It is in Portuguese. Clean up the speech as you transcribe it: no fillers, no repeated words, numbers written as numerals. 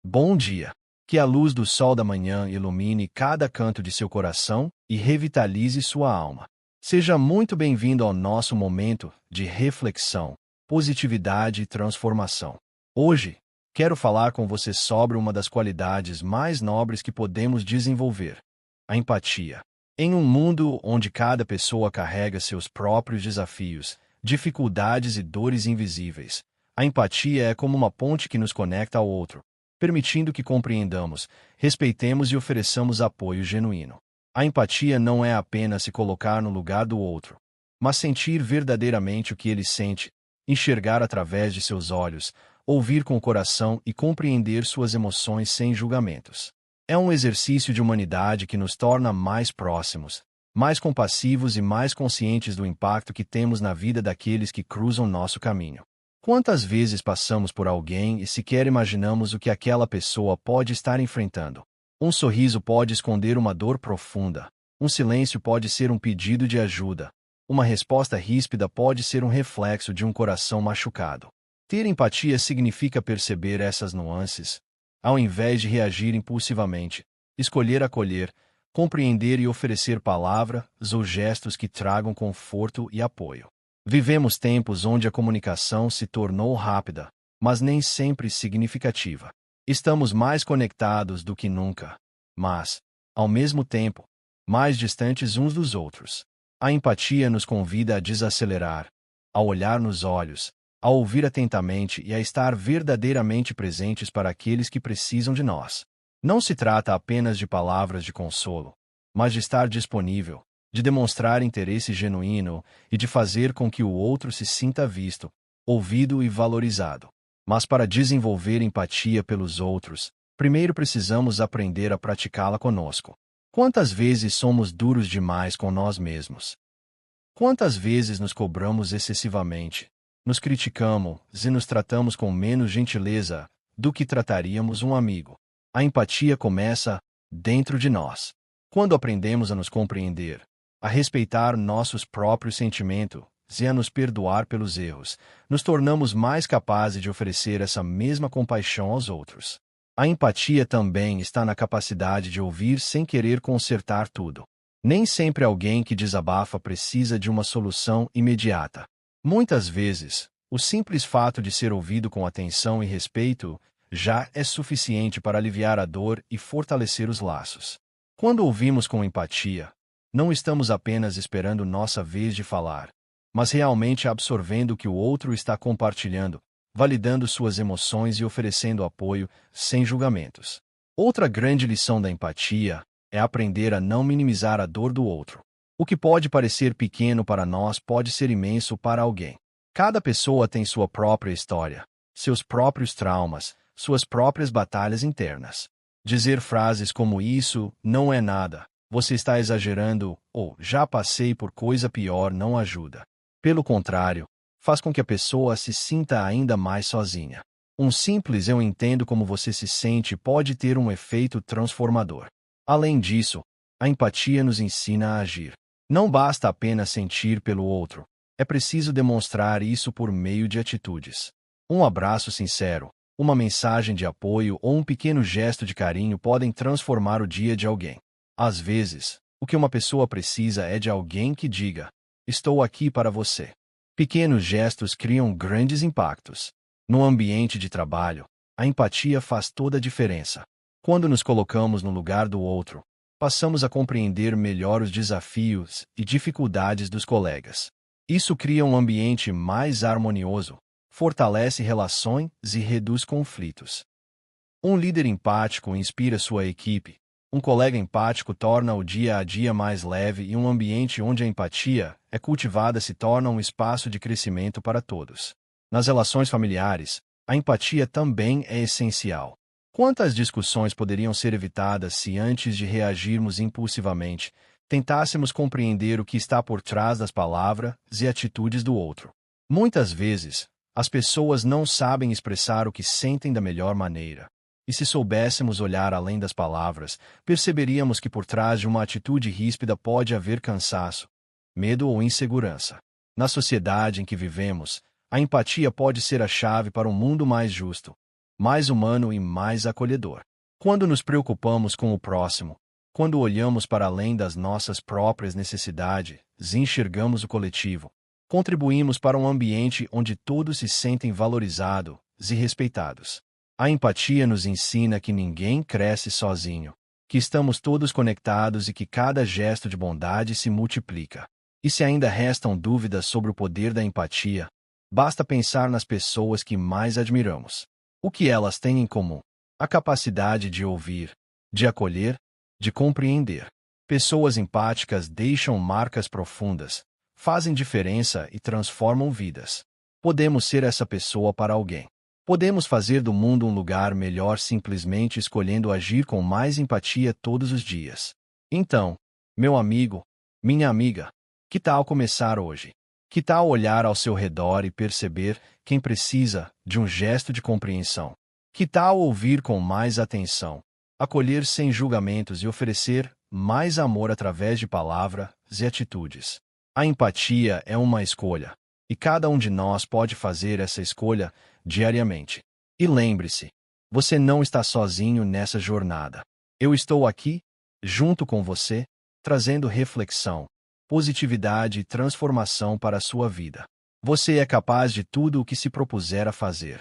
Bom dia. Que a luz do sol da manhã ilumine cada canto de seu coração e revitalize sua alma. Seja muito bem-vindo ao nosso momento de reflexão, positividade e transformação. Hoje, quero falar com você sobre uma das qualidades mais nobres que podemos desenvolver: a empatia. Em um mundo onde cada pessoa carrega seus próprios desafios, dificuldades e dores invisíveis, a empatia é como uma ponte que nos conecta ao outro, permitindo que compreendamos, respeitemos e ofereçamos apoio genuíno. A empatia não é apenas se colocar no lugar do outro, mas sentir verdadeiramente o que ele sente, enxergar através de seus olhos, ouvir com o coração e compreender suas emoções sem julgamentos. É um exercício de humanidade que nos torna mais próximos, mais compassivos e mais conscientes do impacto que temos na vida daqueles que cruzam nosso caminho. Quantas vezes passamos por alguém e sequer imaginamos o que aquela pessoa pode estar enfrentando? Um sorriso pode esconder uma dor profunda. Um silêncio pode ser um pedido de ajuda. Uma resposta ríspida pode ser um reflexo de um coração machucado. Ter empatia significa perceber essas nuances, ao invés de reagir impulsivamente, escolher acolher, compreender e oferecer palavras ou gestos que tragam conforto e apoio. Vivemos tempos onde a comunicação se tornou rápida, mas nem sempre significativa. Estamos mais conectados do que nunca, mas, ao mesmo tempo, mais distantes uns dos outros. A empatia nos convida a desacelerar, a olhar nos olhos, a ouvir atentamente e a estar verdadeiramente presentes para aqueles que precisam de nós. Não se trata apenas de palavras de consolo, mas de estar disponível, de demonstrar interesse genuíno e de fazer com que o outro se sinta visto, ouvido e valorizado. Mas para desenvolver empatia pelos outros, primeiro precisamos aprender a praticá-la conosco. Quantas vezes somos duros demais com nós mesmos? Quantas vezes nos cobramos excessivamente, nos criticamos e nos tratamos com menos gentileza do que trataríamos um amigo? A empatia começa dentro de nós. Quando aprendemos a nos compreender, a respeitar nossos próprios sentimentos e a nos perdoar pelos erros, nos tornamos mais capazes de oferecer essa mesma compaixão aos outros. A empatia também está na capacidade de ouvir sem querer consertar tudo. Nem sempre alguém que desabafa precisa de uma solução imediata. Muitas vezes, o simples fato de ser ouvido com atenção e respeito já é suficiente para aliviar a dor e fortalecer os laços. Quando ouvimos com empatia, não estamos apenas esperando nossa vez de falar, mas realmente absorvendo o que o outro está compartilhando, validando suas emoções e oferecendo apoio sem julgamentos. Outra grande lição da empatia é aprender a não minimizar a dor do outro. O que pode parecer pequeno para nós pode ser imenso para alguém. Cada pessoa tem sua própria história, seus próprios traumas, suas próprias batalhas internas. Dizer frases como "isso não é nada", "você está exagerando" ou "já passei por coisa pior" não ajuda. Pelo contrário, faz com que a pessoa se sinta ainda mais sozinha. Um simples "eu entendo como você se sente" pode ter um efeito transformador. Além disso, a empatia nos ensina a agir. Não basta apenas sentir pelo outro, é preciso demonstrar isso por meio de atitudes. Um abraço sincero, uma mensagem de apoio ou um pequeno gesto de carinho podem transformar o dia de alguém. Às vezes, o que uma pessoa precisa é de alguém que diga: "Estou aqui para você". Pequenos gestos criam grandes impactos. No ambiente de trabalho, a empatia faz toda a diferença. Quando nos colocamos no lugar do outro, passamos a compreender melhor os desafios e dificuldades dos colegas. Isso cria um ambiente mais harmonioso, fortalece relações e reduz conflitos. Um líder empático inspira sua equipe. Um colega empático torna o dia a dia mais leve e um ambiente onde a empatia é cultivada se torna um espaço de crescimento para todos. Nas relações familiares, a empatia também é essencial. Quantas discussões poderiam ser evitadas se antes de reagirmos impulsivamente, tentássemos compreender o que está por trás das palavras e atitudes do outro? Muitas vezes, as pessoas não sabem expressar o que sentem da melhor maneira. E se soubéssemos olhar além das palavras, perceberíamos que por trás de uma atitude ríspida pode haver cansaço, medo ou insegurança. Na sociedade em que vivemos, a empatia pode ser a chave para um mundo mais justo, mais humano e mais acolhedor. Quando nos preocupamos com o próximo, quando olhamos para além das nossas próprias necessidades e enxergamos o coletivo, contribuímos para um ambiente onde todos se sentem valorizados e respeitados. A empatia nos ensina que ninguém cresce sozinho, que estamos todos conectados e que cada gesto de bondade se multiplica. E se ainda restam dúvidas sobre o poder da empatia, basta pensar nas pessoas que mais admiramos. O que elas têm em comum? A capacidade de ouvir, de acolher, de compreender. Pessoas empáticas deixam marcas profundas, fazem diferença e transformam vidas. Podemos ser essa pessoa para alguém. Podemos fazer do mundo um lugar melhor simplesmente escolhendo agir com mais empatia todos os dias. Então, meu amigo, minha amiga, que tal começar hoje? Que tal olhar ao seu redor e perceber quem precisa de um gesto de compreensão? Que tal ouvir com mais atenção, acolher sem julgamentos e oferecer mais amor através de palavras e atitudes? A empatia é uma escolha, e cada um de nós pode fazer essa escolha diariamente. E lembre-se, você não está sozinho nessa jornada. Eu estou aqui, junto com você, trazendo reflexão, positividade e transformação para a sua vida. Você é capaz de tudo o que se propuser a fazer.